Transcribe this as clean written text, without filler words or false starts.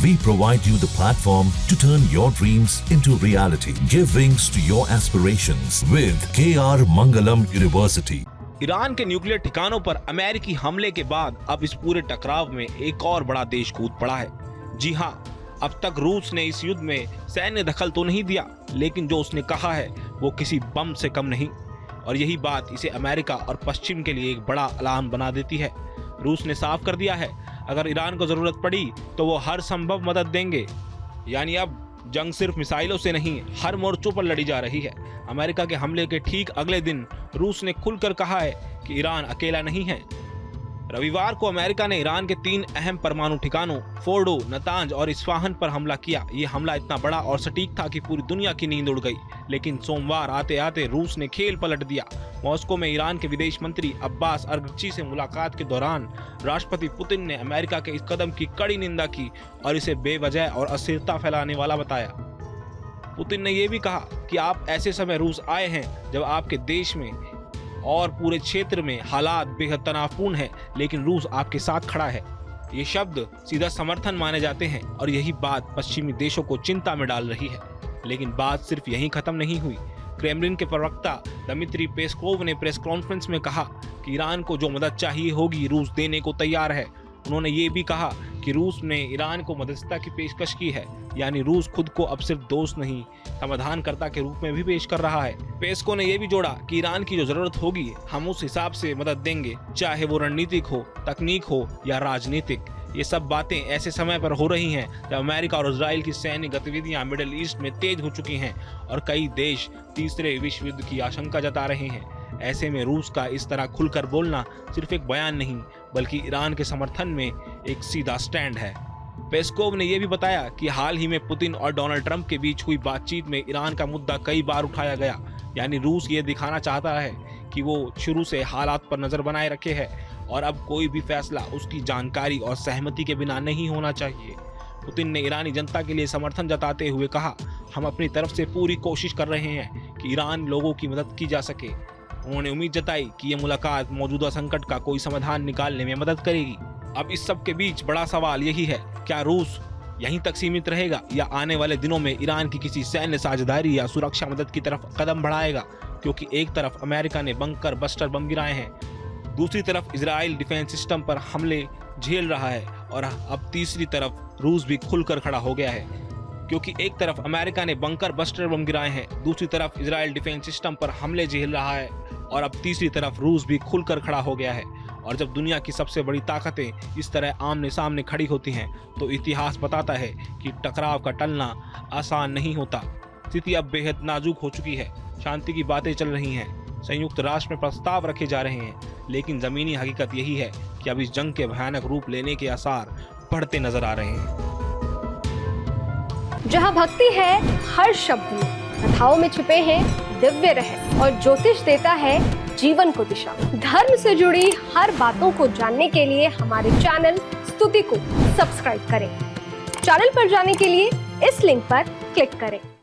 We provide you the platform to turn your dreams into reality. Give wings to your aspirations with KR Mangalam University. Iran के nuclear ठिकानों पर अमेरिकी हमले के बाद अब इस पूरे टकराव में एक और बड़ा देश कूद पड़ा है। जी हाँ, अब तक रूस ने इस युद्ध में सैन्य दखल तो नहीं दिया, लेकिन जो उसने कहा है वो किसी बम से कम नहीं। और यही बात इसे अमेरिका और पश्चिम के लिए एक बड़ा अलार्म बना देती है। रूस ने साफ कर दिया है, अगर ईरान को जरूरत पड़ी तो वो हर संभव मदद देंगे। यानी अब जंग सिर्फ मिसाइलों से नहीं, हर मोर्चों पर लड़ी जा रही है। अमेरिका के हमले के ठीक अगले दिन रूस ने खुलकर कहा है कि ईरान अकेला नहीं है। रविवार को अमेरिका ने ईरान के 3 अहम परमाणु ठिकानों फोर्डो, नतांज और इस्फाहान पर हमला किया। ये हमला इतना बड़ा और सटीक था कि पूरी दुनिया की नींद उड़ गई। लेकिन सोमवार आते आते रूस ने खेल पलट दिया। मॉस्को में ईरान के विदेश मंत्री अब्बास अरगची से मुलाकात के दौरान राष्ट्रपति पुतिन ने अमेरिका के इस कदम की कड़ी निंदा की और इसे बेवजह और अस्थिरता फैलाने वाला बताया। पुतिन ने यह भी कहा कि आप ऐसे समय रूस आए हैं जब आपके देश में और पूरे क्षेत्र में हालात बेहद तनावपूर्ण है, लेकिन रूस आपके साथ खड़ा है। ये शब्द सीधा समर्थन माने जाते हैं और यही बात पश्चिमी देशों को चिंता में डाल रही है। लेकिन बात सिर्फ यहीं खत्म नहीं हुई। क्रेमलिन के प्रवक्ता दमित्री पेस्कोव ने प्रेस कॉन्फ्रेंस में कहा कि ईरान को जो मदद चाहिए होगी रूस देने को तैयार है। उन्होंने ये भी कहा कि रूस ने ईरान को मध्यस्थता की पेशकश की है, यानी रूस खुद को अब सिर्फ दोस्त नहीं समाधानकर्ता के रूप में भी पेश कर रहा है। पेस्को ने यह भी जोड़ा कि ईरान की जो जरूरत होगी हम उस हिसाब से मदद देंगे, चाहे वो रणनीतिक हो, तकनीक हो या राजनीतिक। ये सब बातें ऐसे समय पर हो रही हैं जब अमेरिका और इजराइल की सैन्य गतिविधियां मिडिल ईस्ट में तेज हो चुकी हैं और कई देश तीसरे विश्व युद्ध की आशंका जता रहे हैं। ऐसे में रूस का इस तरह खुलकर बोलना सिर्फ एक बयान नहीं, बल्कि ईरान के समर्थन में एक सीधा स्टैंड है। पेस्कोव ने यह भी बताया कि हाल ही में पुतिन और डोनाल्ड ट्रंप के बीच हुई बातचीत में ईरान का मुद्दा कई बार उठाया गया। यानी रूस ये दिखाना चाहता है कि वो शुरू से हालात पर नजर बनाए रखे है और अब कोई भी फैसला उसकी जानकारी और सहमति के बिना नहीं होना चाहिए। पुतिन ने ईरानी जनता के लिए समर्थन जताते हुए कहा, हम अपनी तरफ से पूरी कोशिश कर रहे हैं कि ईरान लोगों की मदद की जा सके। उन्होंने उम्मीद जताई कि ये मुलाकात मौजूदा संकट का कोई समाधान निकालने में मदद करेगी। अब इस सब के बीच बड़ा सवाल यही है, क्या रूस यहीं तक सीमित रहेगा या आने वाले दिनों में ईरान की किसी सैन्य साझेदारी या सुरक्षा मदद की तरफ कदम बढ़ाएगा? क्योंकि एक तरफ अमेरिका ने बंकर बस्टर बम गिराए हैं, दूसरी तरफ इजराइल डिफेंस सिस्टम पर हमले झेल रहा है और अब तीसरी तरफ रूस भी खुलकर खड़ा हो गया है। क्योंकि एक तरफ अमेरिका ने बंकर बस्टर बम गिराए हैं, दूसरी तरफ इजराइल डिफेंस सिस्टम पर हमले झेल रहा है और अब तीसरी तरफ रूस भी खुलकर खड़ा हो गया है। और जब दुनिया की सबसे बड़ी ताकतें इस तरह आमने सामने खड़ी होती हैं तो इतिहास बताता है कि टकराव का टलना आसान नहीं होता। स्थिति अब बेहद नाजुक हो चुकी है। शांति की बातें चल रही हैं, संयुक्त राष्ट्र में प्रस्ताव रखे जा रहे हैं, लेकिन जमीनी हकीकत यही है कि अब इस जंग के भयानक रूप लेने के आसार बढ़ते नजर आ रहे हैं। जहाँ भक्ति है हर शब्द में, कथाओं में छुपे हैं दिव्य रहस्य और ज्योतिष देता है जीवन को दिशा। धर्म से जुड़ी हर बातों को जानने के लिए हमारे चैनल स्तुति को सब्सक्राइब करें। चैनल पर जाने के लिए इस लिंक पर क्लिक करें।